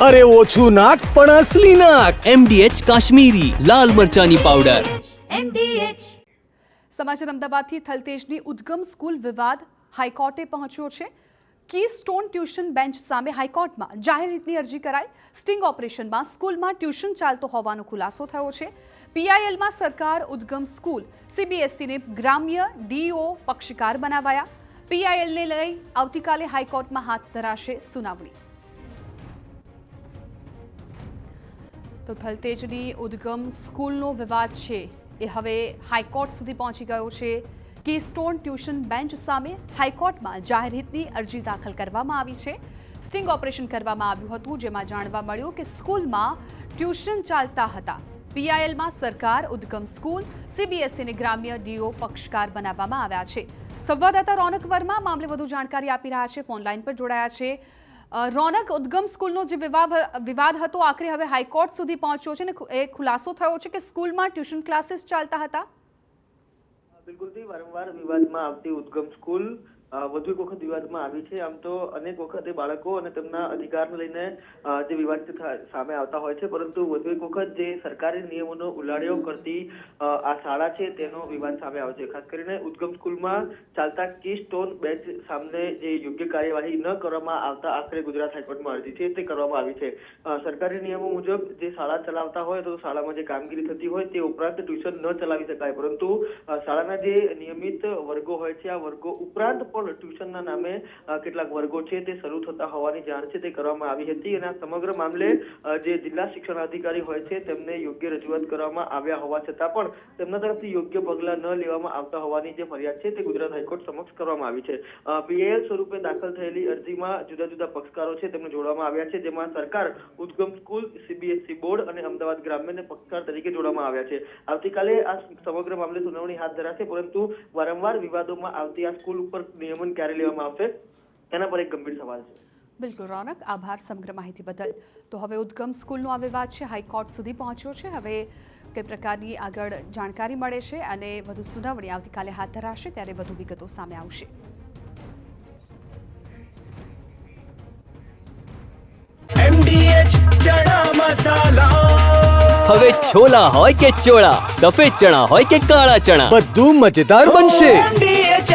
અરે ઓછું નાક પણ અસલી નાક. MDH કાશ્મીરી લાલ મરચાની પાવડર. સમાચાર અમદાવાદથી થલતેજની ઉદ્ગમ સ્કૂલ વિવાદ હાઈકોર્ટે પહોંચ્યો છે. કીસ્ટોન ટ્યુશન બેન્ચ સામે હાઈકોર્ટમાં જાહેર હિતની અરજી કરાઈ. સ્ટિંગ ઓપરેશનમાં સ્કૂલમાં ટ્યુશન ચાલતો હોવાનો ખુલાસો થયો છે. PILમાં સરકાર ઉદ્ગમ સ્કૂલ CBSEને ગ્રામ્ય DO પક્ષકાર બનાવાયા. PILને લઈ આવતીકાલે હાઈકોર્ટમાં હાથ ધરાશે સુનાવણી. તો થલતેજની ઉદ્ગમ સ્કૂલનો વિવાદ છે એ હવે હાઈકોર્ટ સુધી પહોંચી ગયો છે. કીસ્ટોન ટ્યુશન બેન્ચ સામે હાઈકોર્ટમાં જાહેર હિતની અરજી દાખલ કરવામાં આવી છે. સ્ટિંગ ઓપરેશન કરવામાં આવ્યું હતું, જેમાં જાણવા મળ્યું કે સ્કૂલમાં ટ્યુશન ચાલતા હતા. PILમાં સરકાર ઉદ્ગમ સ્કૂલ CBSEને ગ્રામ્ય DO પક્ષકાર બનાવવામાં આવ્યા છે. સંવાદદાતા રોનક વર્મા મામલે વધુ જાણકારી આપી રહ્યા છે, ફોનલાઈન પર જોડાયા છે. રોનક, ઉદ્ગમ સ્કૂલનો જે વિવાદ હતો આખરે હવે હાઈકોર્ટ સુધી પહોંચ્યો છે ને એ ખુલાસો થયો છે કે સ્કૂલમાં ટ્યુશન ક્લાસીસ ચાલતા હતા. બિલકુલથી વારંવાર વિવાદમાં આવતી ઉદ્ગમ સ્કૂલ વધુ એક વખત વિવાદમાં આવી છે. આમ તો અનેક વખતે બાળકો અને તેમના અધિકારને લઈને જે વિવાદ સામે આવતા હોય છે, પરંતુ વધુ એક વખત જે સરકારી નિયમોનો ઉલ્લાડ્યો કરતી આ શાળા છે તેનો વિવાદ સામે આવે છે. ખાસ કરીને ઉદ્ગમ સ્કૂલમાં ચાલતા કીસ્ટોન બેન્ચ સામે જે યોગ્ય કાર્યવાહી ન કરવામાં આવતા આખરે ગુજરાત હાઈકોર્ટમાં અરજી છે તે કરવામાં આવી છે. સરકારી નિયમો મુજબ જે શાળા ચલાવતા હોય તો શાળામાં જે કામગીરી થતી હોય તે ઉપરાંત ટ્યુશન ન ચલાવી શકાય, પરંતુ શાળાના જે નિયમિત વર્ગો હોય છે આ વર્ગો ઉપરાંત ટ્યુશનના નામે કેટલાક વર્ગો છે તે શરૂ થતા હોવાની જાણ છે તે કરવામાં આવી હતી. અને આ સમગ્ર મામલે જે જિલ્લા શિક્ષણાધિકારી હોય છે તેમને યોગ્ય રજૂઆત કરવામાં આવ્યા હોવા છતાં પણ તેમના તરફથી યોગ્ય પગલાં ન લેવામાં આવતા હોવાની જે ફરિયાદ છે તે ગુજરાત હાઈકોર્ટ સમક્ષ કરવામાં આવી છે. PIL સ્વરૂપે દાખલ થયેલી અરજીમાં જુદા જુદા પક્ષકારો છે તેમને જોડવામાં આવ્યા છે, જેમાં સરકાર, ઉદ્ગમ સ્કૂલ, CBSE બોર્ડ અને અમદાવાદ ગ્રામ્યને પક્ષકાર તરીકે જોડવામાં આવ્યા છે. આવતીકાલે આ સમગ્ર મામલે સુનાવણી હાથ ધરાશે, પરંતુ વારંવાર વિવાદોમાં આવતી આ સ્કૂલ ઉપર નિયમન ક્યારે લેવામાં આવશે તેના પર એક ગંભીર સવાલ છે. બિલકુલ રોનક, આભાર સમગ્ર માહિતી બદલ. તો હવે ઉદ્ગમ સ્કૂલનો આ વિવાદ છે હાઈકોર્ટ સુધી પહોંચ્યો છે. હવે કઈ પ્રકારની આગળ જાણકારી મળે છે અને વધુ સુનાવણી આવતીકાલે હાથ ધરાશે ત્યારે વધુ વિગતો સામે આવશે. MDH ચણા મસાલા. હવે છોલા હોય કે ચોળા, સફેદ ચણા હોય કે કાળા ચણા, બધું મજેદાર બનશે. MDH